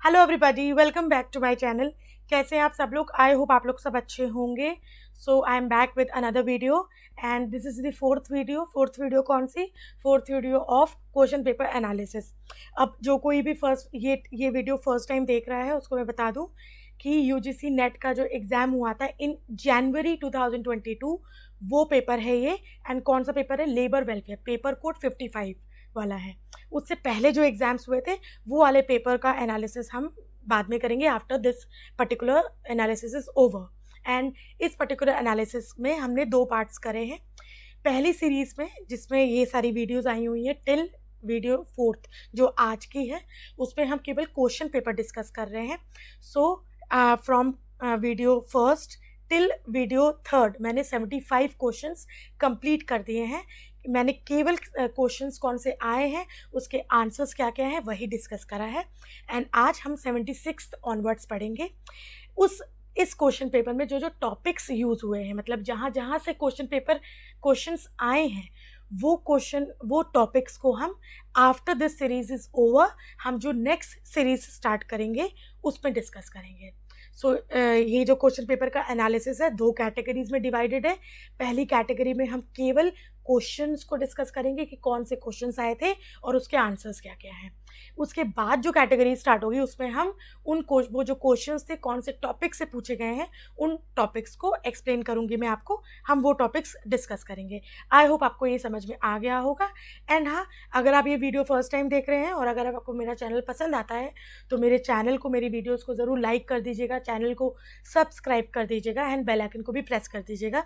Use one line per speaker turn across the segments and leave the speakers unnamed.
Hello everybody, welcome back to my channel. कैसे हैं आप सब लोग? आई होप आप लोग सब अच्छे होंगे। So I am back with another video and this is the fourth video कौन सी? Fourth video of question paper analysis. अब जो कोई भी ये वीडियो फर्स्ट टाइम देख रहा है उसको मैं बता दूं कि यूजीसी नेट का जो एग्ज़ाम हुआ था इन जनवरी 2022 वो पेपर है ये। एंड कौन सा पेपर है? लेबर वेलफेयर पेपर कोड 55 वाला है। उससे पहले जो एग्ज़ाम्स हुए थे वो वाले पेपर का एनालिसिस हम बाद में करेंगे after this particular analysis is over. And इस पर्टिकुलर एनालिसिस में हमने 2 पार्ट्स करे हैं। पहली सीरीज में जिसमें ये सारी वीडियोस आई हुई हैं टिल वीडियो फोर्थ जो आज की है, उसमें हम केवल क्वेश्चन पेपर डिस्कस कर रहे हैं। So from video first till video third मैंने 75 क्वेश्चंस कंप्लीट कर दिए हैं। मैंने केवल क्वेश्चंस कौन से आए हैं उसके आंसर्स क्या क्या हैं वही डिस्कस करा है। एंड आज हम 76 ऑनवर्ड्स पढ़ेंगे। उस इस क्वेश्चन पेपर में जो जो टॉपिक्स यूज हुए हैं, मतलब जहाँ जहाँ से क्वेश्चंस आए हैं वो टॉपिक्स को हम after this series is over हम जो नेक्स्ट सीरीज स्टार्ट करेंगे उसमें डिस्कस करेंगे। सो ये जो क्वेश्चन पेपर का एनालिसिस है 2 कैटेगरीज में डिवाइडेड है। पहली कैटेगरी में हम केवल क्वेश्चंस को डिस्कस करेंगे कि कौन से क्वेश्चंस आए थे और उसके आंसर्स क्या क्या हैं। उसके बाद जो कैटेगरी स्टार्ट होगी उसमें हम वो जो क्वेश्चंस थे कौन से टॉपिक से पूछे गए हैं उन टॉपिक्स को एक्सप्लेन करूंगी मैं आपको। हम वो टॉपिक्स डिस्कस करेंगे। आई होप आपको ये समझ में आ गया होगा। एंड हाँ, अगर आप ये वीडियो फर्स्ट टाइम देख रहे हैं और अगर आपको मेरा चैनल पसंद आता है तो मेरे चैनल को, मेरी वीडियोस को ज़रूर लाइक कर दीजिएगा, चैनल को सब्सक्राइब कर दीजिएगा एंड बेल आइकन को भी प्रेस कर दीजिएगा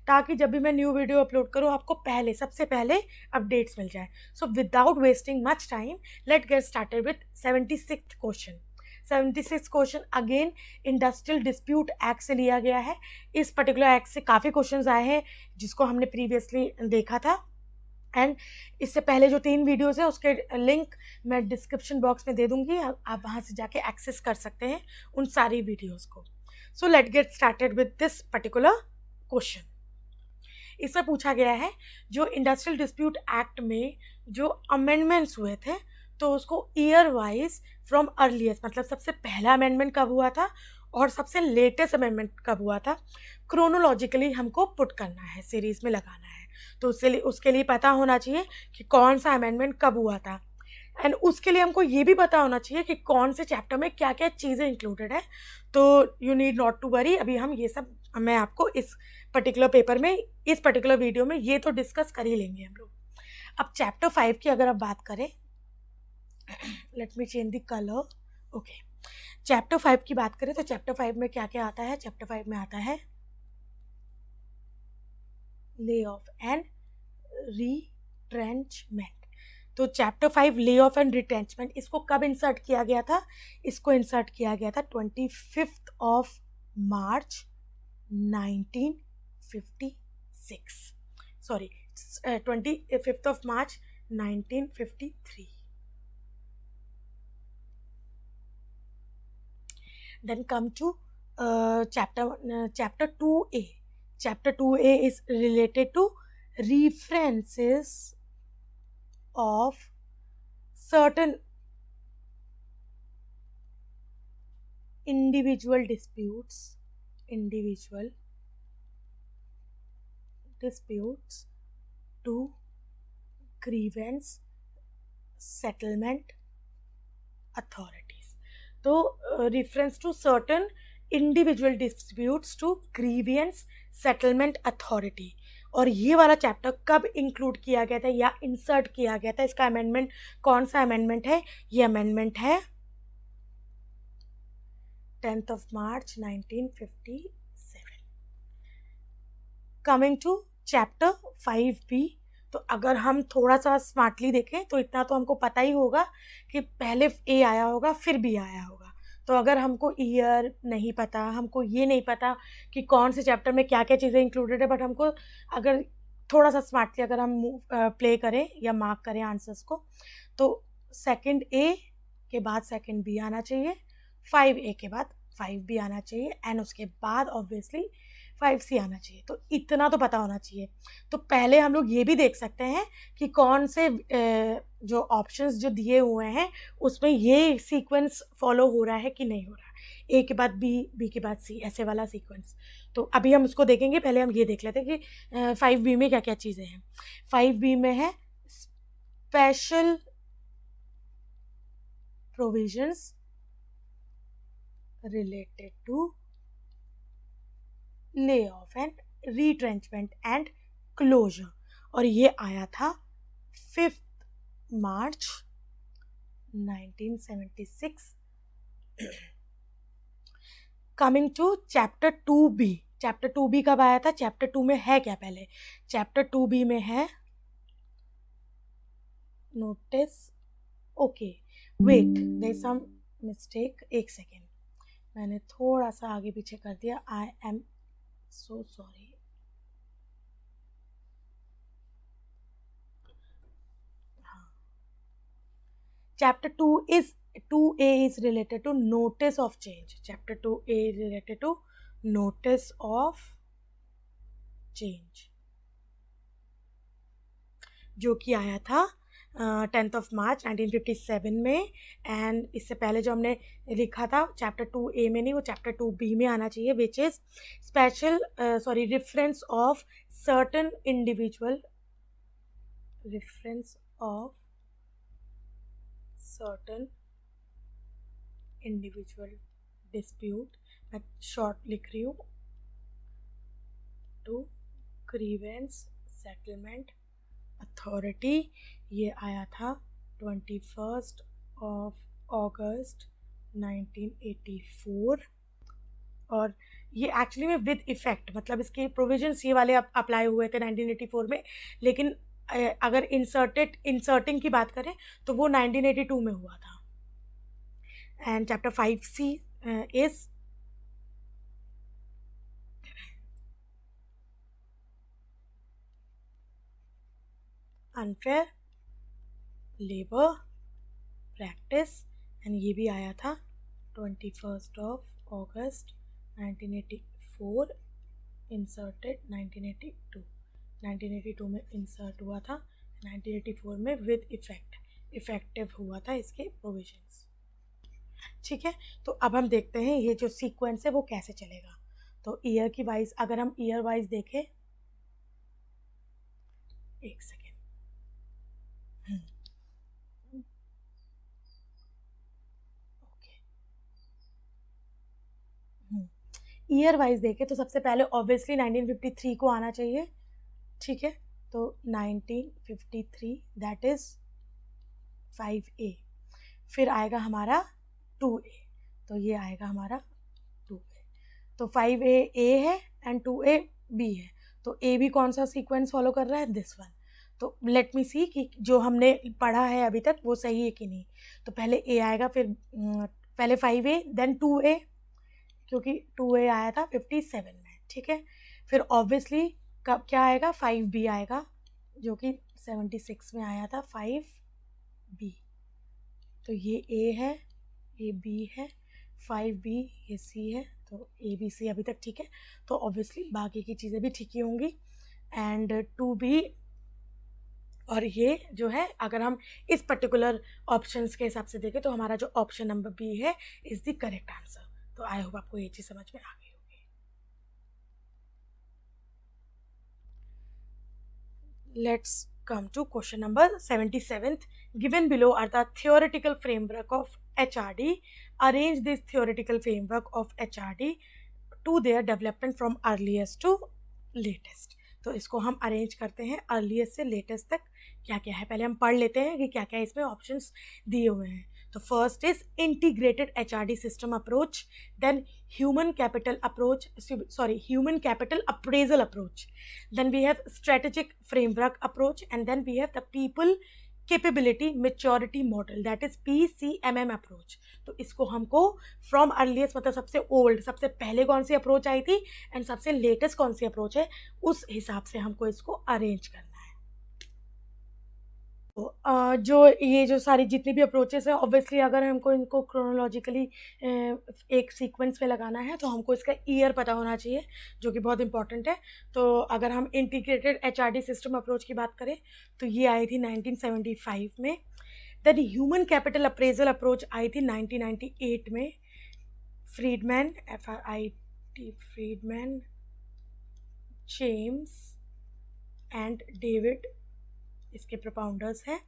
ताकि जब भी मैं न्यू वीडियो अपलोड करूँ आपको सबसे पहले अपडेट्स मिल जाए। So without wasting much time let get started with 76th question. 76 question again industrial dispute act से लिया गया है। इस पर्टिकुलर एक्ट से काफ़ी क्वेश्चंस आए हैं जिसको हमने प्रीवियसली देखा था। एंड इससे पहले जो 3 वीडियोस हैं उसके लिंक मैं डिस्क्रिप्शन बॉक्स में दे दूंगी, आप वहाँ से जाके एक्सेस कर सकते हैं उन सारी वीडियोस को। So let get started with this particular question. इसमें पूछा गया है जो इंडस्ट्रियल डिस्प्यूट एक्ट में जो अमेंडमेंट्स हुए थे तो उसको ईयर वाइज फ्रॉम अर्लीस्ट, मतलब सबसे पहला अमेंडमेंट कब हुआ था और सबसे लेटेस्ट अमेंडमेंट कब हुआ था, क्रोनोलॉजिकली हमको पुट करना है, सीरीज में लगाना है। तो उसके लिए पता होना चाहिए कि कौन सा अमेंडमेंट कब हुआ था। एंड उसके लिए हमको ये भी पता होना चाहिए कि कौन से चैप्टर में क्या क्या चीज़ें इंक्लूडेड है। तो you need not to worry, अभी हम ये सब मैं आपको इस पर्टिकुलर पेपर में, इस पर्टिकुलर वीडियो में ये तो डिस्कस कर ही लेंगे हम लोग। अब चैप्टर 5 की अगर आप बात करें, let me change the colour. Okay, chapter 5 की बात करें तो चैप्टर 5 में क्या क्या आता है? चैप्टर 5 में आता है ले ऑफ एंड रिट्रेंचमेंट। तो चैप्टर 5 ले ऑफ एंड रिटेंचमेंट, इसको कब इंसर्ट किया गया था? इसको इंसर्ट किया गया था 25 of March 1956, sorry 25 of March 1953। Then come to chapter 2a. Chapter 2a is related to references of certain individual disputes to grievance settlement authorities. तो reference to certain individual disputes to grievance settlement authority, और ये वाला chapter कब include किया गया था या insert किया गया था? इसका अमेंडमेंट कौन सा अमेंडमेंट है? ये अमेंडमेंट है 10th of March 1957। Coming to chapter 5b, तो अगर हम थोड़ा सा स्मार्टली देखें तो इतना तो हमको पता ही होगा कि पहले ए आया होगा फिर बी आया होगा। तो अगर हमको ईयर नहीं पता, हमको ये नहीं पता कि कौन से चैप्टर में क्या क्या चीज़ें इंक्लूडेड है, बट हमको अगर थोड़ा सा स्मार्टली अगर हम प्ले करें या मार्क करें आंसर्स को, तो सेकंड ए के बाद सेकंड बी आना चाहिए, 5A के बाद 5B आना चाहिए, एंड उसके बाद ऑब्वियसली 5C आना चाहिए, तो इतना तो पता होना चाहिए। तो पहले हम लोग ये भी देख सकते हैं कि कौन से जो ऑप्शंस जो दिए हुए हैं उसमें ये सीक्वेंस फॉलो हो रहा है कि नहीं हो रहा है, ए के बाद बी, बी के बाद सी, ऐसे वाला सीक्वेंस। तो अभी हम उसको देखेंगे, पहले हम ये देख लेते हैं कि 5B में क्या क्या चीज़ें हैं। 5B में है special provisions related to layoff and retrenchment and closure, और ये आया था 5 March 1976। Coming to chapter 2B। Chapter 2B कब आया था? चैप्टर 2 में है क्या? पहले चैप्टर 2B में है notice, okay wait there is some mistake, एक सेकेंड, मैंने थोड़ा सा आगे पीछे कर दिया, I am so sorry. Chapter 2A is related to notice of change. Chapter 2A is related to notice of change, जो कि आया था 10th ऑफ मार्च 1957 में। एंड इससे पहले जो हमने लिखा था चैप्टर 2A में नहीं, वो चैप्टर 2B में आना चाहिए, which is special reference of certain individual, reference of certain individual dispute, मैं शॉर्ट लिख रही हूँ, टू ग्रीवेंस सेटलमेंट अथॉरिटी। ये आया था 21 अगस्त 1984, और ये एक्चुअली में विद इफ़ेक्ट, मतलब इसके प्रोविजंस ये वाले अप्लाई हुए थे 1984 में, लेकिन अगर इंसर्टिंग की बात करें तो वो 1982 में हुआ था। And chapter 5C is unfair labour practice, and ये भी आया था 21 अगस्त 1984, इंसर्टेड 1982 में इंसर्ट हुआ था, 1984 में विद इफेक्टिव हुआ था इसके प्रोविजंस। ठीक है, तो अब हम देखते हैं ये जो सीक्वेंस है वो कैसे चलेगा। तो ईयर की वाइज, अगर हम ईयर वाइज देखें, एक सेकेंड, ईयर वाइज देखें तो सबसे पहले ऑब्वियसली 1953 को आना चाहिए। ठीक है, तो 1953 दैट इज 5A, फिर आएगा हमारा 2A, तो ये आएगा हमारा 2A, तो 5A A है एंड 2A B है, तो A भी कौन सा सीक्वेंस फॉलो कर रहा है? This one. तो लेट मी सी कि जो हमने पढ़ा है अभी तक वो सही है कि नहीं। तो पहले A आएगा, फिर पहले 5A देन 2A, क्योंकि 2A आया था 57 में। ठीक है, फिर ऑब्वियसली कब क्या आएगा? 5B आएगा, जो कि 76 में आया था 5B। तो ये A है, ये B है, 5B ये C है, तो ABC अभी तक ठीक है। तो ऑब्वियसली बाकी की चीज़ें भी ठीक ही होंगी। एंड 2B, और ये जो है अगर हम इस पर्टिकुलर ऑप्शंस के हिसाब से देखें तो हमारा जो ऑप्शन नंबर B है इज़ द करेक्ट आंसर। तो आई होप आपको ये चीज़ समझ में आ गई होगी। Let's come to question number 77th. Given below are the theoretical framework of HRD. Arrange this theoretical framework of HRD to their development from earliest to latest. तो इसको हम अरेंज करते हैं अर्लीस्ट से लेटेस्ट तक क्या क्या है। पहले हम पढ़ लेते हैं कि क्या क्या इसमें ऑप्शंस दिए हुए हैं। तो first is integrated HRD system approach, then human capital appraisal approach, then we have strategic framework approach, and then we have the people capability maturity model, that is PCMM approach. तो इसको हमको from earliest मतलब सबसे old, सबसे पहले कौन सी approach आई थी एंड सबसे लेटेस्ट कौन सी अप्रोच है, उस हिसाब से हमको इसको अरेंज करना है। जो ये जो सारी जितनी भी अप्रोचेस है, ऑब्वियसली अगर हमको इनको क्रोनोलॉजिकली एक सीक्वेंस पे लगाना है तो हमको इसका ईयर पता होना चाहिए, जो कि बहुत इंपॉर्टेंट है। तो अगर हम इंटीग्रेटेड HRD सिस्टम अप्रोच की बात करें तो ये आई थी 1975 में। Then human capital appraisal approach आई थी 1998 में। Friedman, FRID, Friedman, James and David इसके प्रोपाउंडर्स हैं।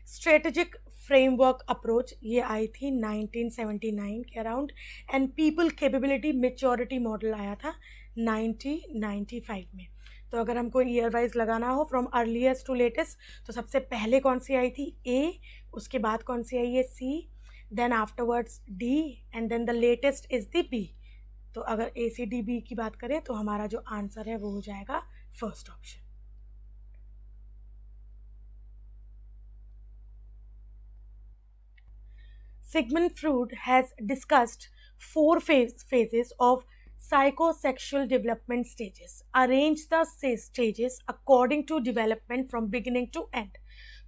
स्ट्रेटेजिक फ्रेमवर्क अप्रोच ये आई थी 1979 के around. And people capability maturity model आया था 1995 में। तो अगर हमको ईयर वाइज लगाना हो फ्रॉम अर्लीस्ट टू लेटेस्ट, तो सबसे पहले कौन सी आई थी? ए, उसके बाद कौन सी आई है? C, then afterwards D, and then the latest is the B. तो अगर ACDB की बात करें तो हमारा जो आंसर है वो हो जाएगा first option. Sigmund Freud has discussed four phases of psychosexual development stages. Arrange the stages according to development from beginning to end.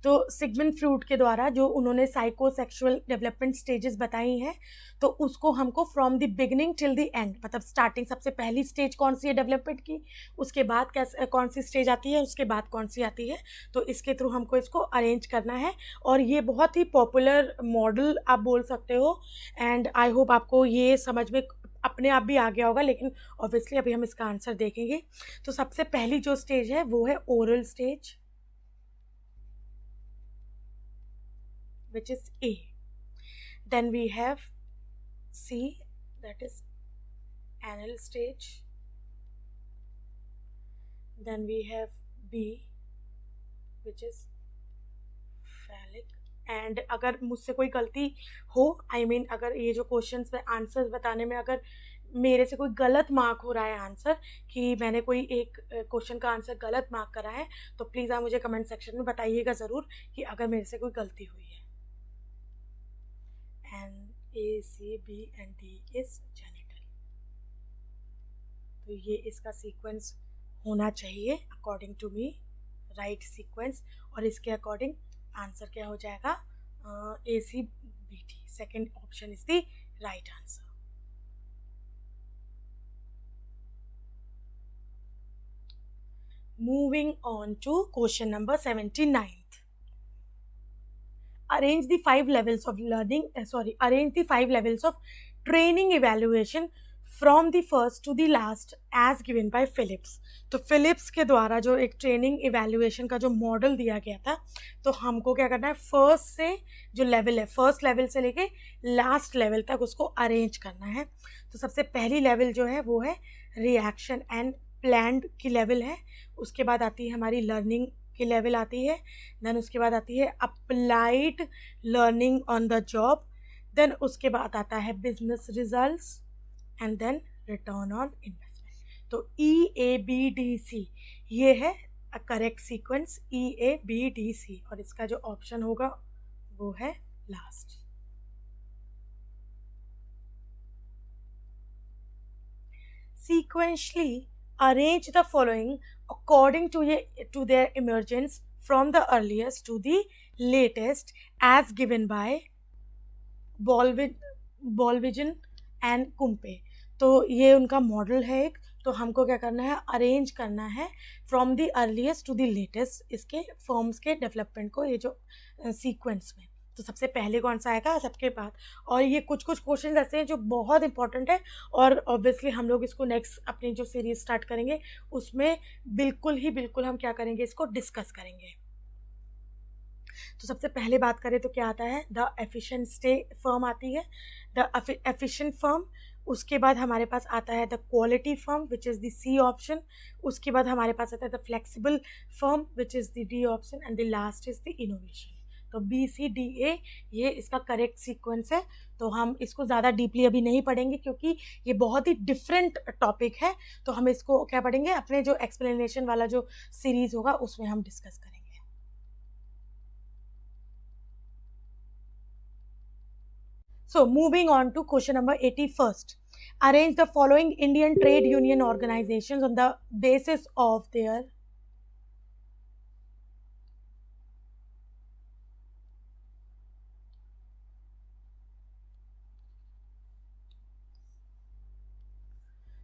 तो सिगमंड फ्रूड के द्वारा जो उन्होंने साइकोसेक्सुअल डेवलपमेंट स्टेजेस बताई हैं, तो उसको हमको from the beginning till the end, मतलब स्टार्टिंग सबसे पहली स्टेज कौन सी है डेवलपमेंट की, उसके बाद कैसे कौन सी स्टेज आती है, उसके बाद कौन सी आती है, तो इसके थ्रू हमको इसको अरेंज करना है। और ये बहुत ही पॉपुलर मॉडल आप बोल सकते हो। एंड आई होप आपको ये समझ में अपने आप भी आ गया होगा, लेकिन ऑब्वियसली अभी हम इसका आंसर देखेंगे। तो सबसे पहली जो स्टेज है वो है oral stage, which is A. Then we have C, that is anal stage. Then we have B, which is phallic. And अगर मुझसे कोई गलती हो, I mean अगर ये जो क्वेश्चंस में आंसर्स बताने में अगर मेरे से कोई गलत मार्क हो रहा है आंसर, कि मैंने कोई एक क्वेश्चन का आंसर गलत मार्क करा है, तो प्लीज़ आप मुझे कमेंट सेक्शन में बताइएगा ज़रूर कि अगर मेरे से कोई गलती हुई है। And A, C, B and D is genital। तो ये इसका सीक्वेंस होना चाहिए according to me, right sequence. और इसके अकॉर्डिंग आंसर क्या हो जाएगा? ACBD, second option is the right answer. Moving on to question number 79। Arrange the 5 levels of training evaluation from the first to the last as given by Phillips। तो Philips के द्वारा जो एक training evaluation का जो model दिया गया था, तो हमको क्या करना है, फर्स्ट से जो लेवल है, फर्स्ट लेवल से लेके लास्ट लेवल तक उसको अरेंज करना है। तो सबसे पहली लेवल जो है वो है रिएक्शन एंड प्लान्ड की लेवल है। उसके बाद आती है हमारी लर्निंग की लेवल आती है। देन उसके बाद आती है applied learning on the job. Then उसके बाद आता है business results and then return on investment. तो EABDC ये है करेक्ट सीक्वेंस, EABDC। और इसका जो ऑप्शन होगा वो है last. Sequentially arrange the following according to their emergence from the earliest to the latest as given by Bolvigin and Kumpe। तो ये उनका मॉडल है एक। तो हमको क्या करना है, अरेंज करना है from the earliest to the latest इसके फॉर्म्स के डेवलपमेंट को, ये जो सीक्वेंस में। तो सबसे पहले कौन सा आएगा सबके बाद। और ये कुछ क्वेश्चन ऐसे हैं जो बहुत इंपॉर्टेंट है, और ऑब्वियसली हम लोग इसको नेक्स्ट अपनी जो सीरीज स्टार्ट करेंगे उसमें बिल्कुल हम क्या करेंगे, इसको डिस्कस करेंगे। तो सबसे पहले बात करें तो क्या आता है, द एफिशिएंट फर्म आती है, द एफिशिएंट फर्म। उसके बाद हमारे पास आता है the quality firm which is the C option. उसके बाद हमारे पास आता है the flexible firm which is the D option, and the last is the innovation. तो BCDA ये इसका करेक्ट सीक्वेंस है। तो हम इसको ज़्यादा डीपली अभी नहीं पढ़ेंगे क्योंकि ये बहुत ही डिफरेंट टॉपिक है। तो हम इसको क्या पढ़ेंगे, अपने जो एक्सप्लेनेशन वाला जो सीरीज होगा उसमें हम डिस्कस करेंगे। So moving on to question number 81st. Arrange the following Indian trade union organizations on the basis of their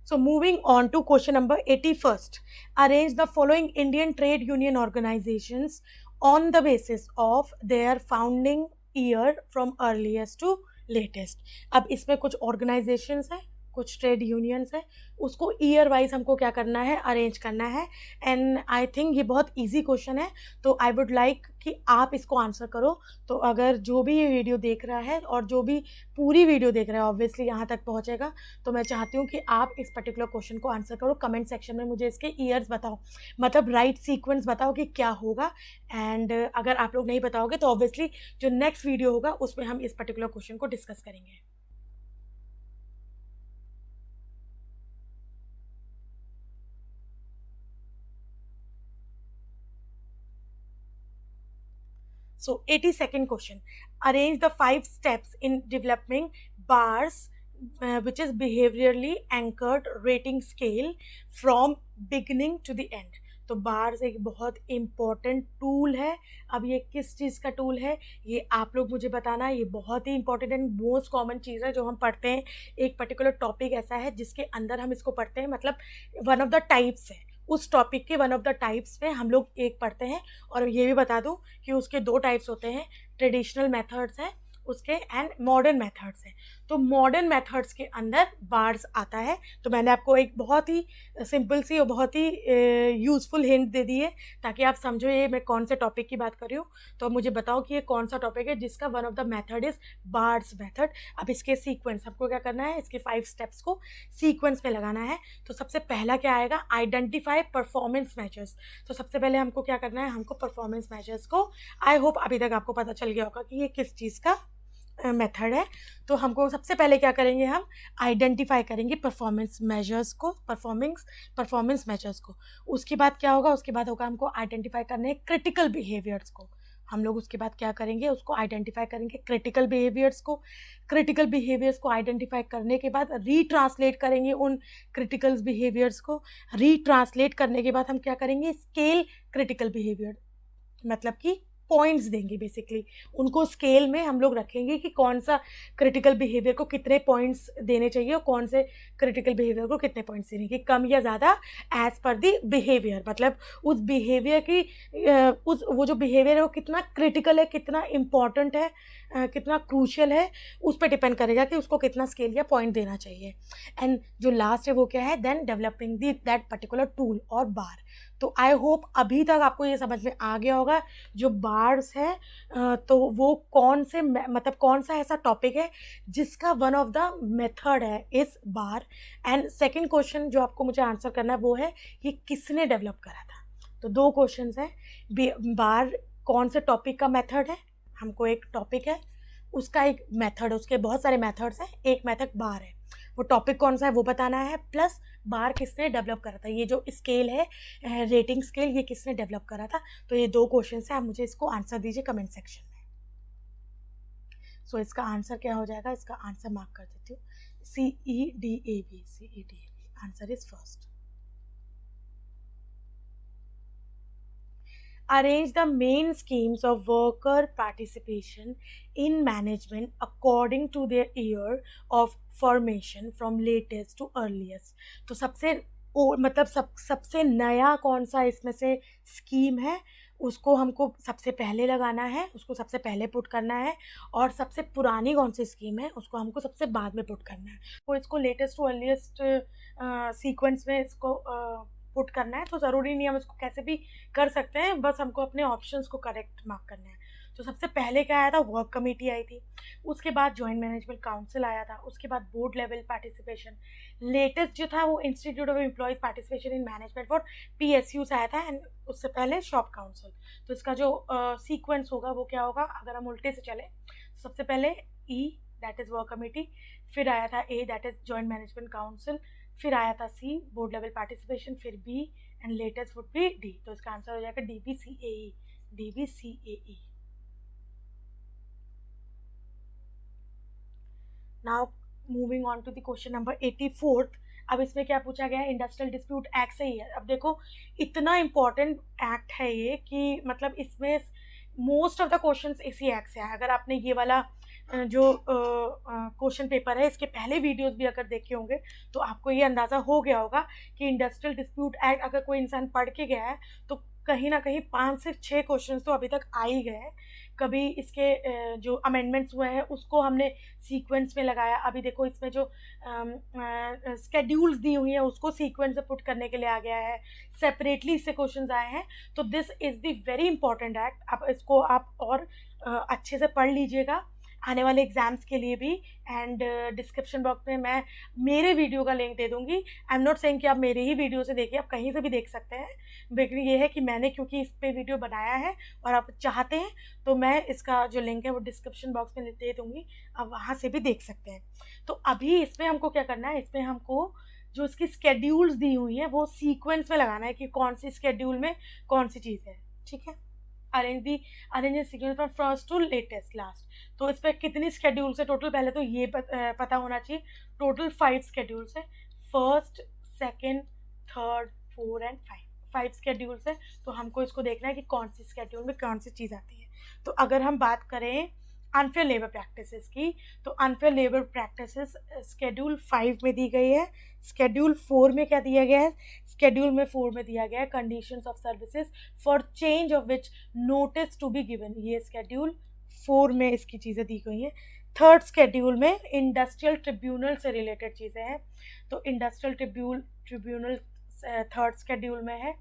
So moving on to question number 81st. Arrange the following Indian trade union organizations on the basis of their founding year from earliest to latest. अब इसमें कुछ organizations हैं, कुछ trade unions है, उसको year wise हमको क्या करना है, अरेंज करना है. एंड आई थिंक ये बहुत इजी क्वेश्चन है, तो आई वुड लाइक कि आप इसको आंसर करो. तो अगर जो भी ये वीडियो देख रहा है और जो भी पूरी वीडियो देख रहा है ऑब्वियसली यहाँ तक पहुँचेगा, तो मैं चाहती हूँ कि आप इस पर्टिकुलर क्वेश्चन को आंसर करो. कमेंट सेक्शन में मुझे इसके ईयर्स बताओ, मतलब राइट सीक्वेंस बताओ कि क्या होगा. एंड अगर आप लोग नहीं बताओगे तो ऑब्वियसली जो नेक्स्ट वीडियो होगा उसमें हम इस पर्टिकुलर क्वेश्चन को डिस्कस करेंगे. So 82nd question. Arrange the 5 steps in developing bars which is behaviorally anchored rating scale from beginning to the end. तो बार्स एक बहुत इम्पॉर्टेंट टूल है. अब ये किस चीज़ का टूल है ये आप लोग मुझे बताना. ये बहुत ही इंपॉर्टेंट एंड मोस्ट कॉमन चीज़ है जो हम पढ़ते हैं. एक पर्टिकुलर टॉपिक ऐसा है जिसके अंदर हम इसको पढ़ते हैं, मतलब वन ऑफ द टाइप्स है उस टॉपिक के, वन ऑफ द टाइप्स में हम लोग एक पढ़ते हैं. और ये भी बता दूं कि उसके 2 टाइप्स होते हैं, ट्रेडिशनल मेथड्स हैं उसके एंड मॉडर्न मेथड्स हैं. तो मॉडर्न मेथड्स के अंदर बार्स आता है. तो मैंने आपको एक बहुत ही सिंपल सी और बहुत ही यूज़फुल हिंट दे दी है ताकि आप समझो ये मैं कौन से टॉपिक की बात कर रही हूँ. तो मुझे बताओ कि ये कौन सा टॉपिक है जिसका one of the method is bars method. अब इसके सीक्वेंस आपको क्या करना है, इसके 5 स्टेप्स को सीक्वेंस में लगाना है. तो सबसे पहला क्या आएगा, आइडेंटिफाई परफॉर्मेंस मेजर्स. तो सबसे पहले हमको क्या करना है, हमको परफॉर्मेंस मेजर्स को, आई होप अभी तक आपको पता चल गया होगा कि ये किस चीज़ का मेथड है. तो हमको सबसे पहले क्या करेंगे, हम आइडेंटिफाई करेंगे परफॉर्मेंस मेजर्स को, परफॉर्मेंस मेजर्स को. उसके बाद क्या होगा, उसके बाद होगा हमको आइडेंटिफाई करने क्रिटिकल बिहेवियर्स को. हम लोग उसके बाद क्या करेंगे, उसको आइडेंटिफाई करेंगे क्रिटिकल बिहेवियर्स को. क्रिटिकल बिहेवियर्स को आइडेंटिफाई करने के बाद रीट्रांसलेट करेंगे उन क्रिटिकल बिहेवियर्स को. रीट्रांसलेट करने के बाद हम क्या करेंगे, स्केल क्रिटिकल बिहेवियर, मतलब कि पॉइंट्स देंगे. बेसिकली उनको स्केल में हम लोग रखेंगे कि कौन सा क्रिटिकल बिहेवियर को कितने पॉइंट्स देने चाहिए और कौन से क्रिटिकल बिहेवियर को कितने पॉइंट्स देने कि कम या ज़्यादा एज पर दी बिहेवियर. मतलब उस बिहेवियर की उस वो जो बिहेवियर है वो कितना क्रिटिकल है, कितना इम्पॉर्टेंट है, कितना क्रूशियल है, उस पर डिपेंड करेगा कि उसको कितना स्केल या पॉइंट देना चाहिए. एंड जो लास्ट है वो क्या है, then developing that particular tool और बार. तो आई होप अभी तक आपको ये समझ में आ गया होगा जो बार्स है तो वो कौन से मतलब कौन सा ऐसा टॉपिक है जिसका वन ऑफ द मेथड है इस बार. एंड सेकंड क्वेश्चन जो आपको मुझे आंसर करना है वो है ये किसने डेवलप करा था. तो 2 क्वेश्चंस हैं, बार कौन से टॉपिक का मेथड है, हमको एक टॉपिक है उसका एक मेथड है, उसके बहुत सारे मेथड्स हैं, एक मेथड बार है, वो टॉपिक कौन सा है वो बताना है, प्लस बार किसने डेवलप करा था, ये जो स्केल है रेटिंग स्केल ये किसने डेवलप करा था. तो ये 2 क्वेश्चन है, आप मुझे इसको आंसर दीजिए कमेंट सेक्शन में. सो इसका आंसर क्या हो जाएगा, इसका आंसर मार्क कर देती हूँ, CEDAB. Answer is first. Arrange the main schemes of worker participation in management according to their year of formation from latest to earliest. तो मतलब सबसे नया कौन सा इसमें से स्कीम है उसको हमको सबसे पहले लगाना है, उसको सबसे पहले पुट करना है. और सबसे पुरानी कौन सी स्कीम है उसको हमको सबसे बाद में पुट करना है. तो इसको लेटेस्ट टू अर्लीस्ट सीक्वेंस में इसको पुट करना है. तो ज़रूरी नहीं हम इसको कैसे भी कर सकते हैं, बस हमको अपने ऑप्शंस को करेक्ट मार्क करना है. तो सबसे पहले क्या आया था, वर्क कमेटी आई थी, उसके बाद जॉइंट मैनेजमेंट काउंसिल आया था, उसके बाद बोर्ड लेवल पार्टिसिपेशन. लेटेस्ट जो था वो institute of employees participation in management for PSUs आया था, एंड उससे पहले शॉप काउंसिल. तो इसका जो सीक्वेंस होगा वो क्या होगा, अगर हम उल्टे से चले, सबसे पहले E that is work committee, फिर आया था A that is joint management council, फिर आया था C बोर्ड लेवल पार्टिसिपेशन, फिर B and latest would be D. तो इसका आंसर हो जाएगा DBCAE. Now moving on to the question number 84th. अब इसमें क्या पूछा गया है, इंडस्ट्रियल डिस्प्यूट एक्ट से ही है. अब देखो इतना इम्पॉर्टेंट एक्ट है ये कि मतलब इसमें मोस्ट ऑफ द क्वेश्चंस इसी एक्ट से है. अगर आपने ये वाला जो क्वेश्चन पेपर है, इसके पहले वीडियोस भी अगर देखे होंगे तो आपको ये अंदाज़ा हो गया होगा कि इंडस्ट्रियल डिस्प्यूट एक्ट अगर कोई इंसान पढ़ के गया है तो कहीं ना कहीं 5 से 6 क्वेश्चंस तो अभी तक आ ही गए हैं। कभी इसके जो अमेंडमेंट्स हुए हैं उसको हमने सीक्वेंस में लगाया। अभी देखो इसमें जो स्केड्यूल्स दी हुई हैं उसको सीक्वेंस में पुट करने के लिए आ गया है, सेपरेटली इससे क्वेश्चंस आए हैं। तो this is the very important act. अब इसको आप और अच्छे से पढ़ लीजिएगा आने वाले एग्जाम्स के लिए भी। एंड डिस्क्रिप्शन बॉक्स में मैं मेरे वीडियो का लिंक दे दूंगी। आई एम नॉट सेइंग कि आप मेरे ही वीडियो से देखिए, आप कहीं से भी देख सकते हैं। लेकिन ये है कि मैंने क्योंकि इस पे वीडियो बनाया है और आप चाहते हैं तो मैं इसका जो लिंक है वो डिस्क्रिप्शन बॉक्स में दे दूंगी, आप वहाँ से भी देख सकते हैं। तो अभी इसमें हमको क्या करना है, इसमें हमको जो इसकी स्केड्यूल्स दी हुई हैं वो सीक्वेंस में लगाना है कि कौन सी स्केड्यूल में कौन सी चीज़ है। ठीक है, arrange sequence from first to latest last. तो इस पर कितनी स्केड्यूल्स है टोटल, पहले तो ये पता होना चाहिए। टोटल 5 स्केड्यूल्स है, first, second, third, 4 and 5 schedules है। तो हमको इसको देखना है कि कौन सी स्केड्यूल में कौन सी चीज़ आती है। तो अगर हम बात करें अनफेयर लेबर प्रैक्टिसेस की, तो अनफेयर लेबर प्रैक्टिसेस स्केड्यूल 5 में दी गई है। स्केड्यूल 4 में क्या दिया गया है, स्केड्यूल में 4 में दिया गया है conditions of services for change of which notice to be given. ये स्केड्यूल 4 में इसकी चीज़ें दी गई हैं। थर्ड स्केड्यूल में इंडस्ट्रियल ट्रिब्यूनल से रिलेटेड चीज़ें हैं। तो इंडस्ट्रियल ट्रिब्यूनल थर्ड स्केड्यूल में है।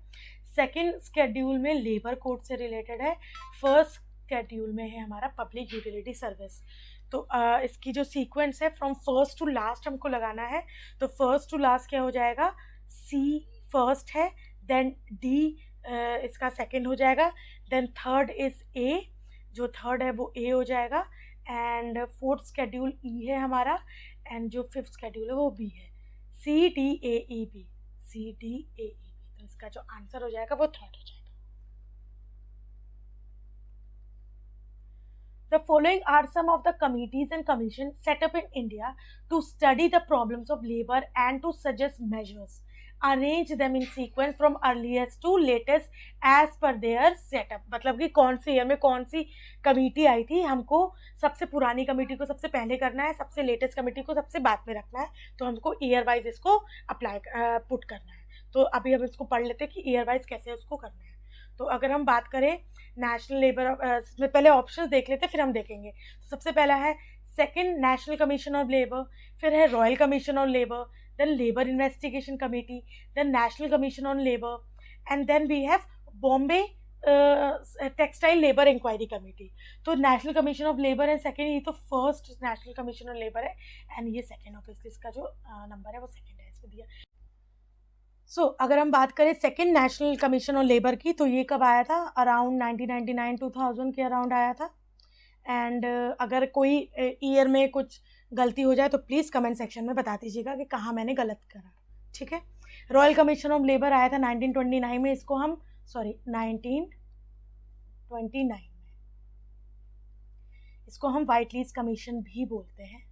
सेकेंड स्केड्यूल में लेबर कोड से रिलेटेड है। फर्स्ट स्केड्यूल में है हमारा पब्लिक यूटिलिटी सर्विस। तो इसकी जो सीक्वेंस है फ्रॉम फर्स्ट टू लास्ट हमको लगाना है। तो फर्स्ट टू लास्ट क्या हो जाएगा, सी फर्स्ट है, देन डी इसका सेकंड हो जाएगा, देन थर्ड इज ए, जो थर्ड है वो ए हो जाएगा, एंड फोर्थ स्केड्यूल ई है हमारा, एंड जो फिफ्थ स्केड्यूल है वो बी है। C D A E B, C D A E B. तो इसका जो आंसर हो जाएगा वो थर्ड हो जाएगा। The following are some of the committees and commissions set up in India to study the problems of labor and to suggest measures. Arrange them in sequence from earliest to latest as per their setup. मतलब कि कौन से year में कौन सी committee आई थी, हमको सबसे पुरानी कमेटी को सबसे पहले करना है, सबसे लेटेस्ट कमेटी को सबसे बाद में रखना है। तो हमको ईयर वाइज इसको अप्लाई पुट करना है। तो अभी हम इसको पढ़ लेते हैं कि ईयर वाइज कैसे उसको करना है। तो अगर हम बात करें नेशनल लेबर, में पहले ऑप्शंस देख लेते हैं फिर हम देखेंगे। तो सबसे पहला है second national commission of labour, फिर है royal commission on labour, then labour investigation committee, then national commission on labour, and then we have Bombay textile labour inquiry committee. तो नेशनल कमीशन ऑफ लेबर है सेकंड, ये तो first national commission on labour है, and ये second obviously इसका जो number है वो सेकंड है इसको दिया। अगर हम बात करें second national commission on labour की, तो ये कब आया था, अराउंड 1999-2000 के अराउंड आया था। एंड अगर कोई ईयर में कुछ गलती हो जाए तो प्लीज़ कमेंट सेक्शन में बता दीजिएगा कि कहाँ मैंने गलत करा। ठीक है, रॉयल कमीशन ऑफ लेबर आया था 1929 में, इसको हम 1929 में, इसको हम व्हाइटलीज कमीशन भी बोलते हैं।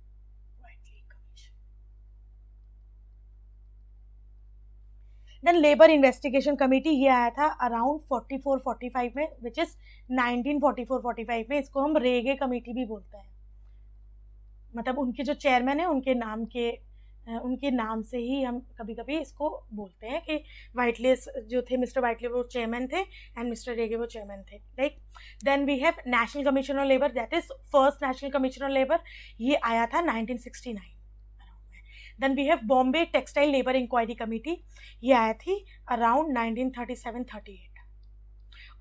देन लेबर इन्वेस्टिगेशन कमेटी, ये आया था अराउंड 44-45 में, विच इज़ 1944-45 में। इसको हम रेगे कमेटी भी बोलते हैं। मतलब उनके जो चेयरमैन है उनके नाम से ही हम कभी कभी इसको बोलते हैं कि व्हाइटलेस जो थे, मिस्टर व्हाइटले वो चेयरमैन थे एंड मिस्टर रेगे वो चेयरमैन थे, right. Then we have national commission on labour, that is first national commission on labour, ये आया था 1969। Then we have Bombay textile labour inquiry committee, ये आया थी अराउंड 1937-38,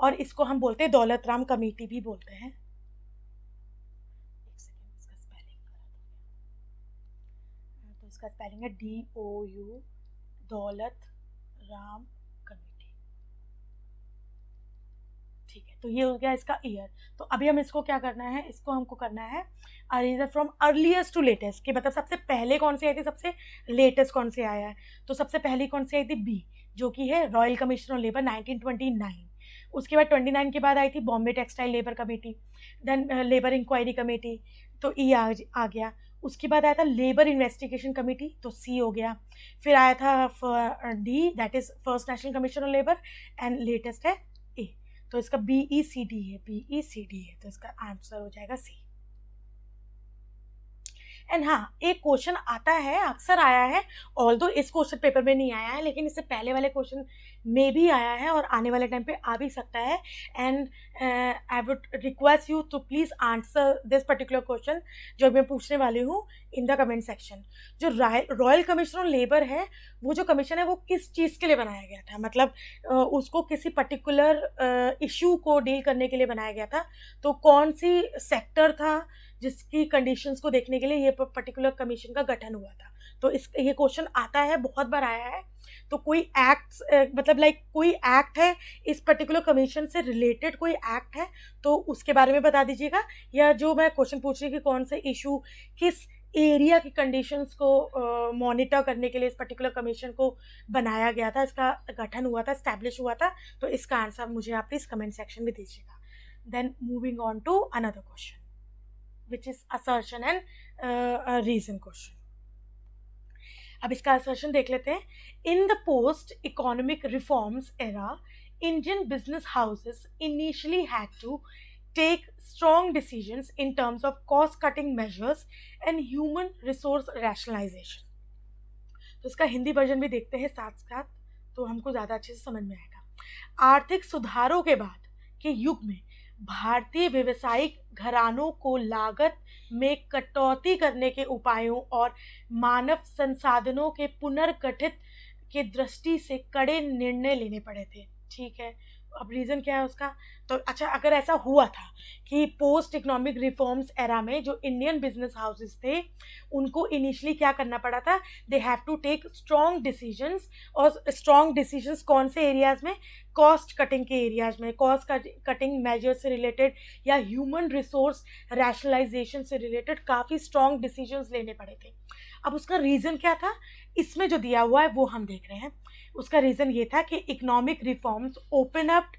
और इसको हम बोलते हैं दौलत राम कमेटी भी बोलते हैं। तो इसका स्पेलिंग है DOU, दौलत राम कमेटी। ठीक है, तो ये हो गया इसका ईयर। तो अभी हम इसको क्या करना है, इसको हमको करना है arrange from earliest to latest, कि मतलब सबसे पहले कौन सी आई थी, सबसे लेटेस्ट कौन से आया है। तो सबसे पहली कौन सी आई थी, बी, जो कि है रॉयल कमीशन ऑन लेबर 1929। उसके बाद 29 के बाद आई थी Bombay textile labour committee, then labour inquiry committee, तो ई आ गया। उसके बाद आया था लेबर इन्वेस्टिगेशन कमेटी, तो सी हो गया। फिर आया था D, that is first national commission on labour, and latest है ए। तो इसका BECD है, BECD है, तो इसका आंसर हो जाएगा सी। एंड हाँ, एक क्वेश्चन आता है, अक्सर आया है, ऑल्दो इस क्वेश्चन पेपर में नहीं आया है, लेकिन इससे पहले वाले क्वेश्चन में भी आया है और आने वाले टाइम पे आ भी सकता है. And I would request you to please answer this particular question जो मैं पूछने वाली हूँ इन द कमेंट सेक्शन. जो रॉयल कमीशन ऑन लेबर है, वो जो कमीशन है वो किस चीज़ के लिए बनाया गया था, मतलब उसको किसी पर्टिकुलर इशू को डील करने के लिए बनाया गया था. तो कौन सी सेक्टर था जिसकी कंडीशंस को देखने के लिए ये पर्टिकुलर कमीशन का गठन हुआ था. तो ये क्वेश्चन आता है, बहुत बार आया है. तो कोई एक्ट मतलब लाइक कोई एक्ट है इस पर्टिकुलर कमीशन से रिलेटेड, कोई एक्ट है तो उसके बारे में बता दीजिएगा. या जो मैं क्वेश्चन पूछ रही कि कौन से इशू किस एरिया की कंडीशंस को मॉनिटर करने के लिए इस पर्टिकुलर कमीशन को बनाया गया था, इसका गठन हुआ था, एस्टैब्लिश हुआ था. तो इसका आंसर मुझे आप प्लीज कमेंट सेक्शन में दीजिएगा. Then moving on to another question which is assertion and reason question. अब इसका assertion देख लेते हैं. In the post-economic reforms era, Indian business houses initially had to take strong decisions in terms of cost-cutting measures and human resource rationalization. तो इसका Hindi version भी देखते हैं साथ साथ, तो हमको ज़्यादा अच्छे से समझ में आएगा. आर्थिक सुधारों के बाद के युग में भारतीय व्यवसायिक घरानों को लागत में कटौती करने के उपायों और मानव संसाधनों के पुनर्गठित के दृष्टि से कड़े निर्णय लेने पड़े थे. ठीक है, अब रीज़न क्या है उसका. तो अच्छा, अगर ऐसा हुआ था कि पोस्ट इकोनॉमिक रिफॉर्म्स एरा में जो इंडियन बिजनेस हाउसेस थे उनको इनिशियली क्या करना पड़ा था, they have to take strong decisions. और स्ट्रॉन्ग डिसीजंस कौन से एरियाज में, कॉस्ट कटिंग के एरियाज में, कॉस्ट कटिंग मेजर से रिलेटेड या ह्यूमन रिसोर्स रैशनलाइजेशन से रिलेटेड काफ़ी स्ट्रॉन्ग डिसीजंस लेने पड़े थे. अब उसका रीज़न क्या था, इसमें जो दिया हुआ है वो हम देख रहे हैं. उसका रीज़न ये था कि economic reforms open up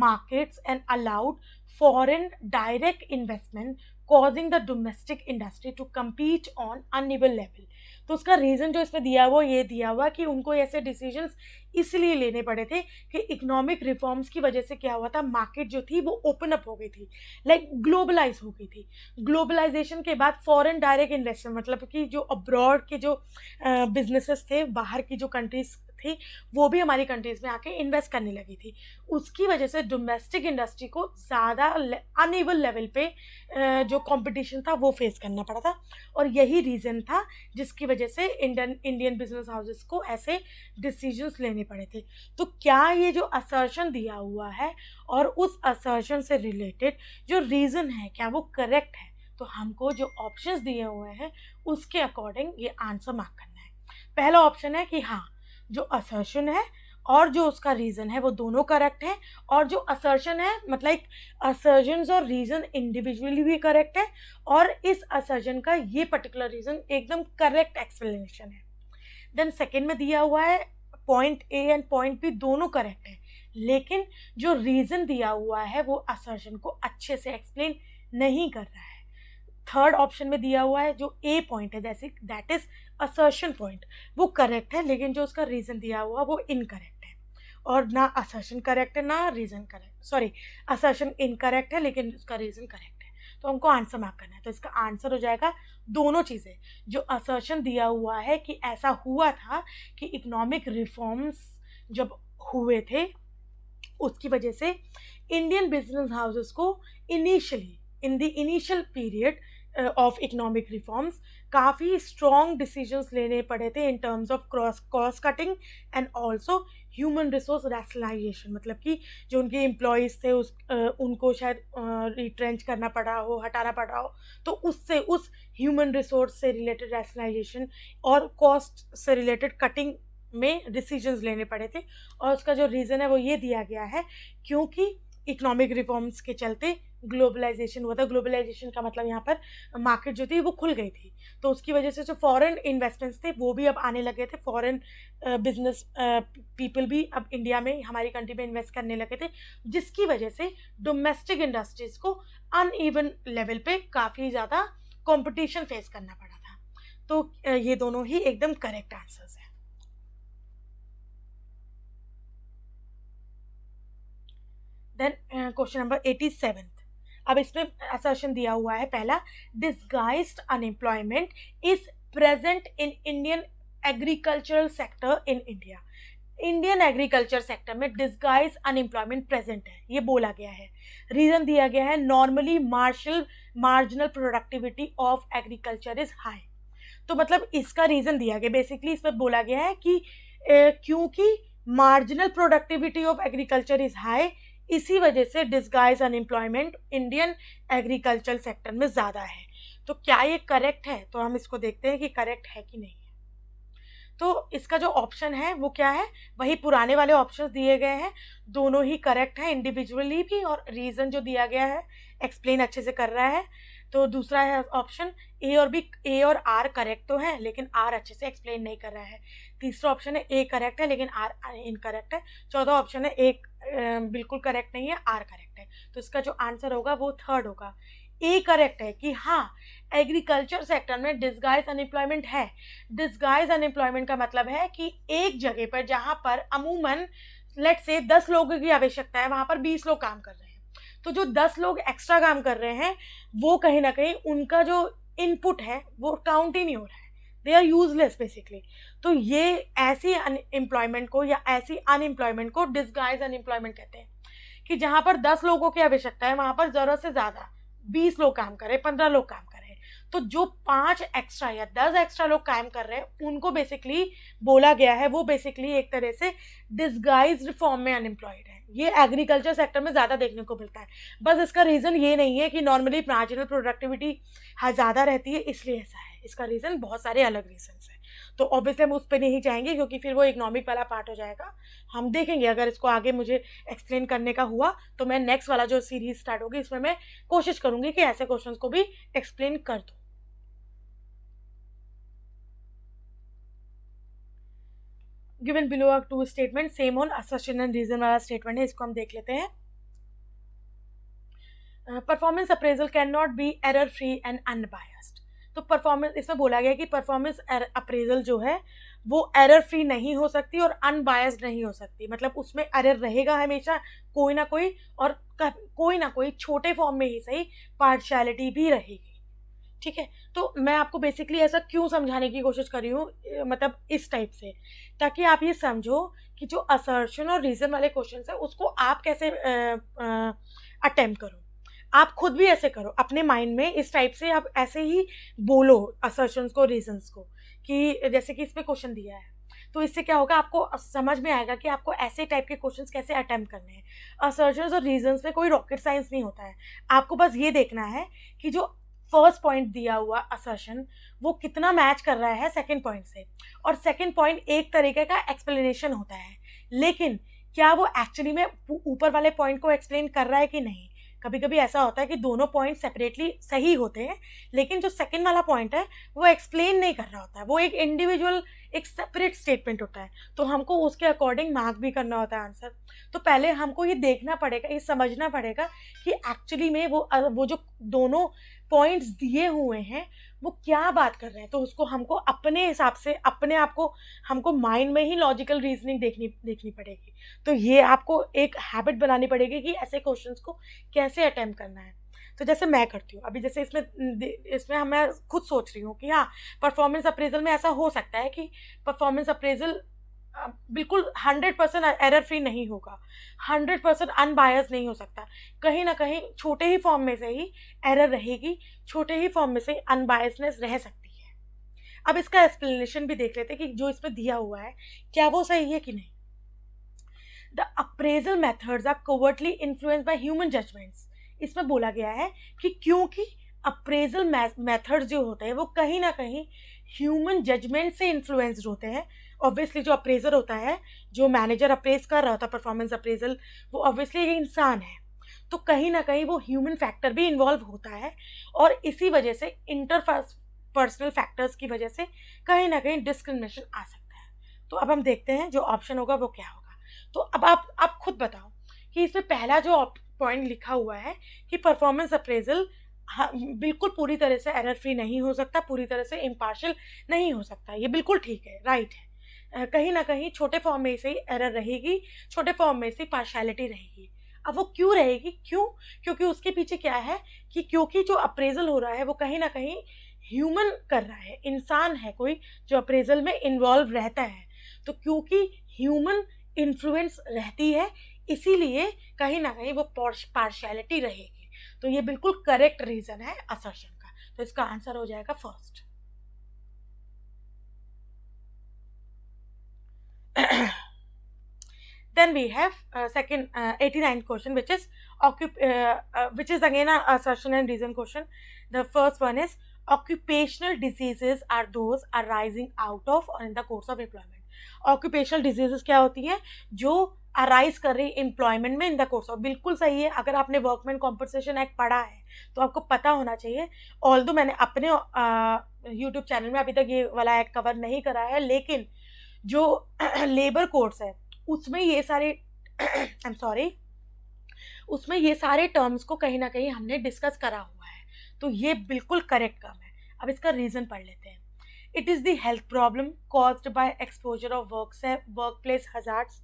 markets and allowed foreign direct investment causing the domestic industry to compete on uneven level. तो उसका रीज़न जो इसमें दिया हुआ ये दिया हुआ कि उनको ऐसे डिसीजंस इसलिए लेने पड़े थे कि इकोनॉमिक रिफॉर्म्स की वजह से क्या हुआ था, मार्केट जो थी वो ओपन अप हो गई थी, लाइक ग्लोबलाइज हो गई थी. ग्लोबलाइजेशन के बाद फॉरेन डायरेक्ट इन्वेस्टमेंट, मतलब कि जो अब्रॉड के जो बिजनेसेस थे, बाहर की जो कंट्रीज थी, वो भी हमारी कंट्रीज़ में आके इन्वेस्ट करने लगी थी. उसकी वजह से डोमेस्टिक इंडस्ट्री को ज़्यादा अनइवन लेवल पे जो कंपटीशन था वो फेस करना पड़ा था. और यही रीज़न था जिसकी वजह से इंडियन बिजनेस हाउसेस को ऐसे डिसीजंस लेने पड़े थे. तो क्या ये जो असर्शन दिया हुआ है और उस असर्शन से रिलेटेड जो रीज़न है, क्या वो करेक्ट है? तो हमको जो ऑप्शंस दिए हुए हैं उसके अकॉर्डिंग ये आंसर मार्क करना है. पहला ऑप्शन है कि हाँ, जो असर्शन है और जो उसका रीज़न है वो दोनों करेक्ट है. और जो असर्शन है, मतलब असर्जन्स और रीज़न इंडिविजुअली भी करेक्ट है, और इस असर्जन का ये पर्टिकुलर रीज़न एकदम करेक्ट एक्सप्लेनेशन है. देन सेकेंड में दिया हुआ है point A and point B दोनों करेक्ट है, लेकिन जो रीज़न दिया हुआ है वो असर्जन को अच्छे से एक्सप्लेन नहीं कर रहा है. थर्ड ऑप्शन में दिया हुआ है जो ए पॉइंट है, जैसे दैट इज असर्शन पॉइंट, वो करेक्ट है, लेकिन जो उसका रीज़न दिया हुआ वो इनकरेक्ट है. और ना असर्शन करेक्ट है ना reason correct, sorry, assertion incorrect है लेकिन उसका रीज़न करेक्ट है. तो हमको आंसर मार्क करना है. तो इसका आंसर हो जाएगा दोनों चीज़ें. जो असर्शन दिया हुआ है कि ऐसा हुआ था कि इकोनॉमिक रिफॉर्म्स जब हुए थे उसकी वजह से इंडियन बिजनेस हाउसेस को initially in the initial period of economic reforms काफ़ी स्ट्रॉन्ग डिसीजंस लेने पड़े थे in terms of cost cutting and also human resource rationalisation. मतलब कि जो उनके एम्प्लॉयज़ थे उनको शायद रिट्रेंच करना पड़ा हो, हटाना पड़ा हो, तो उससे उस ह्यूमन रिसोर्स से रिलेटेड रैशनलाइजेशन और कॉस्ट से रिलेटेड कटिंग में डिसीजंस लेने पड़े थे. और उसका जो रीज़न है वो ये दिया गया है क्योंकि इकोनॉमिक रिफॉर्म्स के चलते ग्लोबलाइजेशन हुआ था. ग्लोबलाइजेशन का मतलब यहाँ पर मार्केट जो थी वो खुल गई थी, तो उसकी वजह से जो फॉरेन इन्वेस्टमेंट्स थे वो भी अब आने लगे थे. फॉरेन बिजनेस पीपल भी अब इंडिया में, हमारी कंट्री में इन्वेस्ट करने लगे थे, जिसकी वजह से डोमेस्टिक इंडस्ट्रीज़ को अनइवन लेवल पे काफ़ी ज़्यादा कंपटीशन फेस करना पड़ा था. तो ये दोनों ही एकदम करेक्ट आंसर्स हैं. Then question number 87th. अब इसमें असर्शन दिया हुआ है पहला, disguised unemployment is present in Indian agricultural sector in India. Indian agriculture sector में डिसगाइज अनएम्प्लॉयमेंट प्रेजेंट है, ये बोला गया है। रीजन दिया गया है normally marginal productivity of agriculture is high. तो मतलब इसका रीजन दिया गया, बेसिकली इसमें बोला गया है कि क्योंकि marginal productivity of agriculture is high, इसी वजह से disguise unemployment Indian agriculture sector में ज़्यादा है। तो क्या ये करेक्ट है? तो हम इसको देखते हैं कि करेक्ट है कि नहीं है। तो इसका जो ऑप्शन है वो क्या है, वही पुराने वाले ऑप्शंस दिए गए हैं, दोनों ही करेक्ट है इंडिविजुअली भी, और रीज़न जो दिया गया है एक्सप्लेन अच्छे से कर रहा है। तो दूसरा है ऑप्शन ए और आर करेक्ट तो है, लेकिन आर अच्छे से एक्सप्लेन नहीं कर रहा है। तीसरा ऑप्शन है ए करेक्ट है लेकिन आर इनकरेक्ट है। चौथा ऑप्शन है ए बिल्कुल करेक्ट नहीं है, आर करेक्ट है। तो इसका जो आंसर होगा वो थर्ड होगा, ए करेक्ट है कि हाँ एग्रीकल्चर सेक्टर में डिसगाइज अनएम्प्लॉयमेंट है। डिसगाइज अनएम्प्लॉयमेंट का मतलब है कि एक जगह पर जहाँ पर अमूमन लेट से 10 लोगों की आवश्यकता है, वहाँ पर 20 लोग काम कर रहे हैं। तो जो 10 लोग एक्स्ट्रा काम कर रहे हैं वो कहीं ना कहीं उनका जो इनपुट है वो काउंट ही नहीं हो रहा है, दे आर यूजलेस बेसिकली। तो ये ऐसी अनएम्प्लॉयमेंट को या ऐसी अनएम्प्लॉयमेंट को डिसगाइज अनएम्प्लॉयमेंट कहते हैं, कि जहाँ पर 10 लोगों की आवश्यकता है वहाँ पर ज़रूरत से ज़्यादा 20 लोग काम कर रहे हैं, 15 लोग काम कर रहे हैं। तो जो 5 एक्स्ट्रा या 10 एक्स्ट्रा लोग काम कर रहे हैं उनको बेसिकली बोला गया है, वो बेसिकली एक तरह से डिसगाइज्ड फॉर्म में अनएम्प्लॉयड है। ये एग्रीकल्चर सेक्टर में ज़्यादा देखने को मिलता है। बस इसका रीज़न ये नहीं है कि नॉर्मली मार्जिनल प्रोडक्टिविटी ज़्यादा रहती है इसलिए ऐसा है, इसका रीज़न बहुत सारे अलग रीजंस हैं। तो ऑब्वियसली हम उस पर नहीं जाएंगे क्योंकि फिर वो इकोनॉमिक वाला पार्ट हो जाएगा। हम देखेंगे अगर इसको आगे मुझे एक्सप्लेन करने का हुआ तो मैं नेक्स्ट वाला जो सीरीज स्टार्ट होगी इसमें मैं कोशिश करूंगी कि ऐसे क्वेश्चंस को भी एक्सप्लेन कर दूं। Given below are 2 statement, same on assertion and reason वाला स्टेटमेंट है, इसको हम देख लेते हैं। Performance appraisal can not be error free and unbiased. तो परफॉर्मेंस, इसमें बोला गया कि परफॉर्मेंस अप्रेजल जो है वो एरर फ्री नहीं हो सकती और अनबायस्ड नहीं हो सकती। मतलब उसमें एरर रहेगा हमेशा कोई ना कोई, और कोई ना कोई छोटे फॉर्म में ही सही पार्शियलिटी भी रहेगी। ठीक है, तो मैं आपको बेसिकली ऐसा क्यों समझाने की कोशिश कर रही हूँ, मतलब इस टाइप से, ताकि आप ये समझो कि जो असर्शन और रीजन वाले क्वेश्चन है उसको आप कैसे अटेम्प्ट करो। आप खुद भी ऐसे करो अपने माइंड में, इस टाइप से आप ऐसे ही बोलो असर्शंस को, रीजंस को, कि जैसे कि इसमें क्वेश्चन दिया है तो इससे क्या होगा, आपको समझ में आएगा कि आपको ऐसे टाइप के क्वेश्चंस कैसे अटेम्प्ट करने हैं। असर्शंस और रीजंस में कोई रॉकेट साइंस नहीं होता है, आपको बस ये देखना है कि जो फर्स्ट पॉइंट दिया हुआ असर्शन वो कितना मैच कर रहा है सेकंड पॉइंट से, और सेकंड पॉइंट एक तरीके का एक्सप्लेनेशन होता है, लेकिन क्या वो एक्चुअली में ऊपर वाले पॉइंट को एक्सप्लेन कर रहा है कि नहीं। कभी कभी ऐसा होता है कि दोनों पॉइंट सेपरेटली सही होते हैं लेकिन जो सेकंड वाला पॉइंट है वो एक्सप्लेन नहीं कर रहा होता है, वो एक इंडिविजुअल एक सेपरेट स्टेटमेंट होता है, तो हमको उसके अकॉर्डिंग मार्क भी करना होता है आंसर। तो पहले हमको ये देखना पड़ेगा, ये समझना पड़ेगा कि एक्चुअली में वो जो दोनों पॉइंट्स दिए हुए हैं वो क्या बात कर रहे हैं। तो उसको हमको अपने हिसाब से अपने आप को हमको माइंड में ही लॉजिकल रीजनिंग देखनी पड़ेगी। तो ये आपको एक हैबिट बनानी पड़ेगी कि ऐसे क्वेश्चंस को कैसे अटेम्प्ट करना है। तो जैसे मैं करती हूँ अभी, जैसे इसमें मैं खुद सोच रही हूँ कि हाँ परफॉर्मेंस अप्रेजल में ऐसा हो सकता है कि परफॉर्मेंस अप्रेजल बिल्कुल 100% एरर फ्री नहीं होगा, 100% अनबायस नहीं हो सकता, कहीं ना कहीं छोटे ही फॉर्म में से ही एरर रहेगी, छोटे ही फॉर्म में से अनबायसनेस रह सकती है। अब इसका एक्सप्लेनेशन भी देख लेते हैं कि जो इसमें दिया हुआ है क्या वो सही है कि नहीं। The appraisal methods are covertly influenced by human judgments. इसमें बोला गया है कि क्योंकि अप्रेजल मेथड्स जो होते हैं वो कहीं ना कहीं ह्यूमन जजमेंट से इन्फ्लुएंस्ड होते हैं। ऑब्वियसली जो अप्रेजर होता है, जो मैनेजर अप्रेज कर रहा होता है परफॉर्मेंस अप्रेजल, वो ऑब्वियसली एक इंसान है, तो कहीं ना कहीं वो ह्यूमन फैक्टर भी इन्वॉल्व होता है, और इसी वजह से इंटरपर्सनल फैक्टर्स की वजह से कहीं ना कहीं डिस्क्रिमिनेशन आ सकता है। तो अब हम देखते हैं जो ऑप्शन होगा वो क्या होगा। तो अब आप खुद बताओ कि इसमें पहला जो पॉइंट लिखा हुआ है कि परफॉर्मेंस अप्रेजल बिल्कुल पूरी तरह से एरर फ्री नहीं हो सकता, पूरी तरह से इम्पार्शियल नहीं हो सकता, ये बिल्कुल ठीक है, राइट है। कहीं ना कहीं छोटे फॉर्म में से ही एरर रहेगी, छोटे फॉर्म में से पार्शियलिटी रहेगी। अब वो क्यों रहेगी, क्यों? क्योंकि उसके पीछे क्या है कि क्योंकि जो अप्रेजल हो रहा है वो कहीं ना कहीं ह्यूमन कर रहा है, इंसान है कोई जो अप्रेजल में इन्वॉल्व रहता है। तो क्योंकि ह्यूमन इन्फ्लुएंस रहती है, इसीलिए कहीं ना कहीं वो पार्शियलिटी रहेगी। तो ये बिल्कुल करेक्ट रीजन है असर्शन का। तो इसका आंसर हो जाएगा first. Then we have second 89th question, which is again a assertion and reason question. The first one is, occupational diseases are those arising out of or in the course of employment. Occupational diseases क्या होती हैं? जो arise कर रही employment में in the course of. बिल्कुल सही है। अगर आपने वर्कमैन कॉम्पनसेशन एक्ट पढ़ा है तो आपको पता होना चाहिए। ऑल्दो मैंने अपने यूट्यूब चैनल में अभी तक ये वाला एक्ट कवर नहीं करा है, लेकिन जो लेबर कोड्स है उसमें ये सारे आई एम सॉरी, उसमें ये सारे टर्म्स को कहीं ना कहीं हमने डिस्कस करा हुआ है। तो ये बिल्कुल करेक्ट काम है। अब इसका रीजन पढ़ लेते हैं। It is the health problem caused by exposure of work place hazards.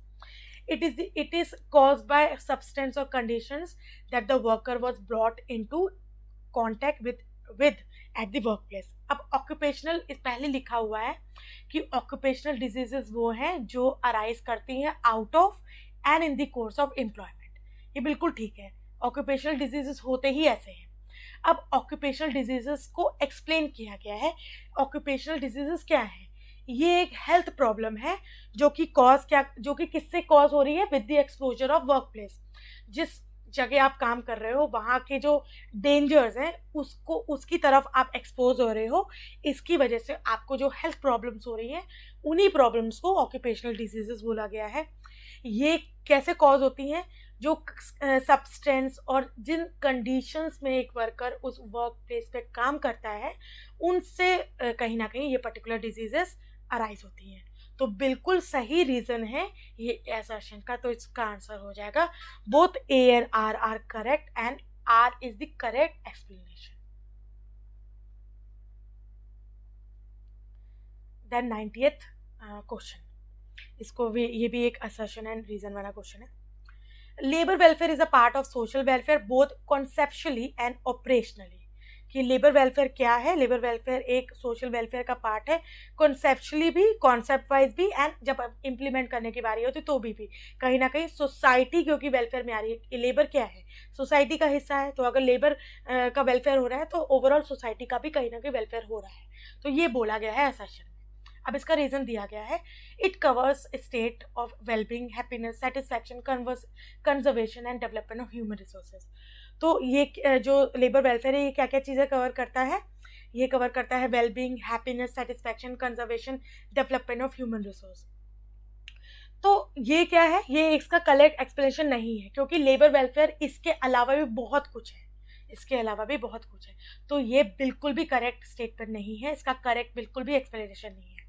It is caused by substance or conditions that the worker was brought into contact with at the workplace. अब occupational इस पहले लिखा हुआ है कि occupational diseases वो हैं जो अराइज करती हैं out of and in the course of employment. ये बिल्कुल ठीक है। occupational diseases होते ही ऐसे हैं। अब occupational diseases को एक्सप्लेन किया गया है। occupational diseases क्या है? ये एक हेल्थ प्रॉब्लम है जो कि किससे कॉज हो रही है? With the exposure of work place. जिस जगह आप काम कर रहे हो वहाँ के जो डेंजर्स हैं उसकी तरफ आप एक्सपोज हो रहे हो, इसकी वजह से आपको जो हेल्थ प्रॉब्लम्स हो रही हैं उन्हीं प्रॉब्लम्स को ऑक्यूपेशनल डिजीजेस बोला गया है। ये कैसे कॉज होती हैं? जो सब्सटेंस और जिन कंडीशंस में एक वर्कर उस वर्क प्लेस पे काम करता है उनसे कहीं ना कहीं ये पर्टिकुलर डिजीजेस अराइज होती हैं। तो बिल्कुल सही रीजन है ये असर्शन का। तो इसका आंसर हो जाएगा both A and R are correct and R is the correct explanation. Then 90th question, ये भी एक असर्शन एंड रीजन वाला क्वेश्चन है। Labour welfare is a part of social welfare both conceptually and operationally. कि labour welfare क्या है? Labour welfare एक social welfare का पार्ट है, कॉन्सेप्चुअली भी, कॉन्सेप्ट वाइज भी, एंड जब इम्प्लीमेंट करने की बारी होती तो भी कहीं ना कहीं सोसाइटी क्योंकि वेलफेयर में आ रही है। लेबर क्या है? सोसाइटी का हिस्सा है। तो अगर लेबर का वेलफेयर हो रहा है तो ओवरऑल सोसाइटी का भी कहीं ना कहीं वेलफेयर हो रहा है। तो ये बोला गया है असर्शन में। अब इसका रीजन दिया गया है, it covers state of wellbeing, happiness, satisfaction, conservation and development of human resources. तो ये जो लेबर वेलफेयर है ये क्या क्या चीज़ें कवर करता है? ये कवर करता है wellbeing, happiness, satisfaction, conservation, development of human resource. तो ये क्या है? ये इसका करेक्ट एक्सप्लेनेशन नहीं है, क्योंकि लेबर वेलफेयर इसके अलावा भी बहुत कुछ है। इसके अलावा भी बहुत कुछ है। तो ये बिल्कुल भी करेक्ट स्टेटमेंट नहीं है, इसका करेक्ट बिल्कुल भी एक्सप्लेनेशन नहीं है।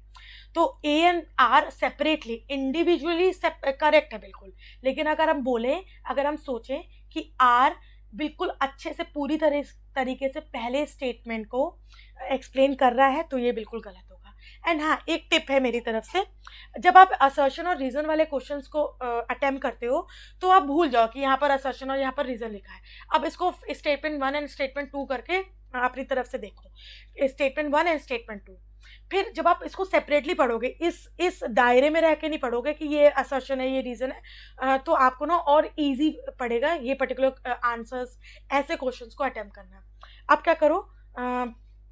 तो A and R separately, individually correct है बिल्कुल, लेकिन अगर हम सोचें कि आर बिल्कुल अच्छे से पूरी तरीके से पहले स्टेटमेंट को एक्सप्लेन कर रहा है तो ये बिल्कुल गलत होगा। एंड हाँ, एक टिप है मेरी तरफ से, जब आप असर्शन और रीजन वाले क्वेश्चंस को अटेम्प्ट करते हो तो आप भूल जाओ कि यहाँ पर असर्शन और यहाँ पर रीजन लिखा है। अब इसको स्टेटमेंट 1 एंड स्टेटमेंट 2 करके अपनी तरफ से देखो, स्टेटमेंट 1 एंड स्टेटमेंट 2। फिर जब आप इसको सेपरेटली पढ़ोगे, इस दायरे में रह के नहीं पढ़ोगे कि ये असर्शन है ये रीजन है, तो आपको ना और इजी पड़ेगा ये पर्टिकुलर आंसर्स, ऐसे क्वेश्चंस को अटेम्प्ट करना। आप क्या करो,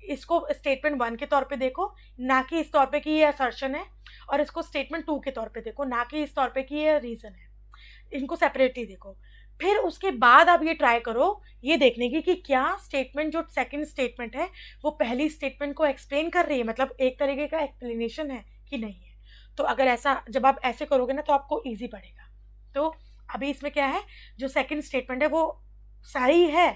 इसको स्टेटमेंट 1 के तौर पे देखो, ना कि इस तौर पे कि ये असर्शन है, और इसको स्टेटमेंट 2 के तौर पे देखो, ना कि इस तौर पे कि ये रीजन है। इनको सेपरेटली देखो। फिर उसके बाद आप ये ट्राई करो ये देखने की कि क्या स्टेटमेंट, जो सेकंड स्टेटमेंट है, वो पहली स्टेटमेंट को एक्सप्लेन कर रही है, मतलब एक तरीके का एक्सप्लेनेशन है कि नहीं है। तो अगर ऐसा, जब आप ऐसे करोगे ना तो आपको ईजी पड़ेगा। तो अभी इसमें क्या है, जो सेकंड स्टेटमेंट है वो सही है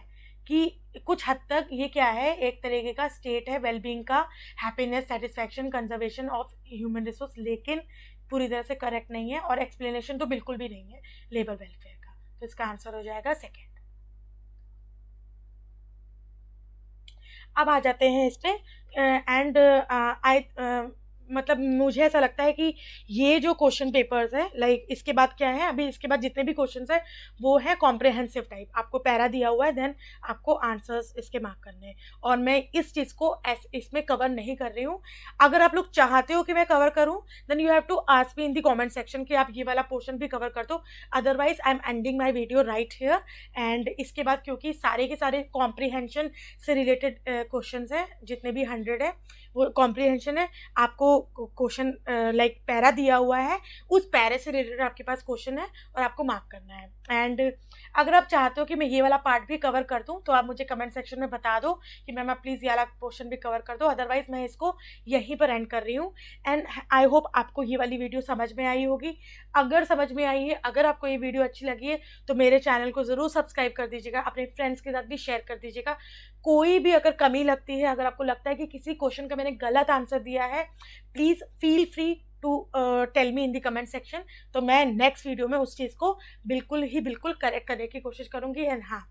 कि कुछ हद तक ये क्या है, एक तरीके का स्टेट है वेलबींग का, happiness, satisfaction, conservation of human resource, लेकिन पूरी तरह से करेक्ट नहीं है, और एक्सप्लेनेशन तो बिल्कुल भी नहीं है लेबर वेलफेयर का। तो इसका आंसर हो जाएगा सेकेंड। अब आ जाते हैं इस पे, एंड आई मतलब मुझे ऐसा लगता है कि ये जो क्वेश्चन पेपर्स है, लाइक इसके बाद क्या है, अभी इसके बाद जितने भी क्वेश्चंस है वो है कॉम्प्रिहेंसिव टाइप। आपको पैरा दिया हुआ है, देन आपको आंसर्स इसके मार्क करने हैं, और मैं इस चीज़ को इसमें कवर नहीं कर रही हूँ। अगर आप लोग चाहते हो कि मैं कवर करूँ, then you have to ask me in the comment section कि आप ये वाला पोर्शन भी कवर कर दो। Otherwise I am ending my video right here. And इसके बाद क्योंकि सारे के सारे कॉम्प्रिहेंशन से रिलेटेड क्वेश्चन हैं, जितने भी 100 है वो कॉम्प्रिहेंशन है। आपको क्वेश्चन लाइक पैरा दिया हुआ है, उस पैरे से रिलेटेड आपके पास क्वेश्चन है और आपको मार्क करना है। एंड अगर आप चाहते हो कि मैं ये वाला पार्ट भी कवर कर दूं, तो आप मुझे कमेंट सेक्शन में बता दो कि मैम आप प्लीज़ ये वाला पोर्शन भी कवर कर दो। अदरवाइज मैं इसको यहीं पर एंड कर रही हूँ। एंड आई होप आपको ये वाली वीडियो समझ में आई होगी। अगर समझ में आई है, अगर आपको ये वीडियो अच्छी लगी है, तो मेरे चैनल को ज़रूर सब्सक्राइब कर दीजिएगा, अपने फ्रेंड्स के साथ भी शेयर कर दीजिएगा। कोई भी अगर कमी लगती है, अगर आपको लगता है कि किसी क्वेश्चन का मैंने गलत आंसर दिया है, please feel free to tell me in the comment section. तो मैं नेक्स्ट वीडियो में उस चीज़ को बिल्कुल करेक्ट करने की कोशिश करूँगी। एंड हाँ,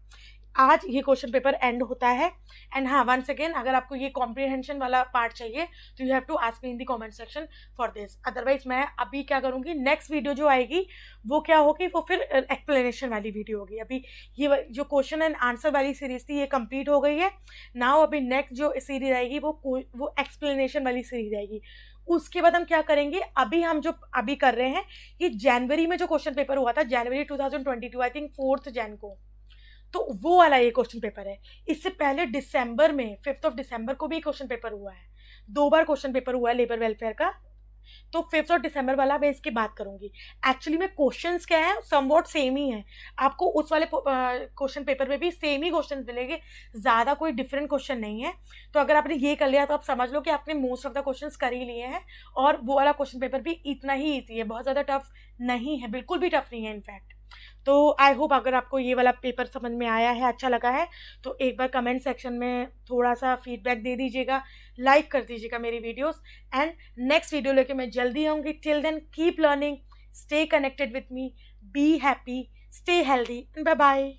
आज ये क्वेश्चन पेपर एंड होता है। एंड हाँ, वंस अगेन, अगर आपको ये कॉम्प्रिहेंशन वाला पार्ट चाहिए तो you have to ask me in the comment section for this. Otherwise मैं अभी क्या करूँगी, नेक्स्ट वीडियो जो आएगी वो क्या होगी, वो फिर एक्सप्लेनेशन वाली वीडियो होगी। अभी ये जो क्वेश्चन एंड आंसर वाली सीरीज थी, ये कंप्लीट हो गई है। नाउ अभी नेक्स्ट जो सीरीज आएगी वो एक्सप्लेनेशन वाली सीरीज आएगी। उसके बाद हम क्या करेंगे, अभी हम जो अभी कर रहे हैं, ये जनवरी में जो क्वेश्चन पेपर हुआ था, जनवरी 2022, आई थिंक 4 जनवरी को, तो वो वाला ये क्वेश्चन पेपर है। इससे पहले दिसंबर में 5 दिसंबर को भी क्वेश्चन पेपर हुआ है। 2 बार क्वेश्चन पेपर हुआ है लेबर वेलफेयर का। तो 5 दिसंबर वाला मैं इसकी बात करूंगी। एक्चुअली में क्वेश्चंस क्या है, समवॉट सेम ही है। आपको उस वाले क्वेश्चन पेपर में भी सेम ही क्वेश्चंस मिलेंगे, ज़्यादा कोई डिफरेंट क्वेश्चन नहीं है। तो अगर आपने ये कर लिया तो आप समझ लो कि आपने मोस्ट ऑफ द क्वेश्चंस कर ही लिए हैं, और वो वाला क्वेश्चन पेपर भी इतना ही ईजी है, बहुत ज़्यादा टफ नहीं है, बिल्कुल भी टफ नहीं है इनफैक्ट। तो आई होप अगर आपको ये वाला पेपर समझ में आया है, अच्छा लगा है, तो एक बार कमेंट सेक्शन में थोड़ा सा फीडबैक दे दीजिएगा, लाइक कर दीजिएगा मेरी वीडियोस। एंड नेक्स्ट वीडियो लेके मैं जल्दी आऊँगी। Till then keep learning, stay connected with me, be happy, stay healthy, bye bye.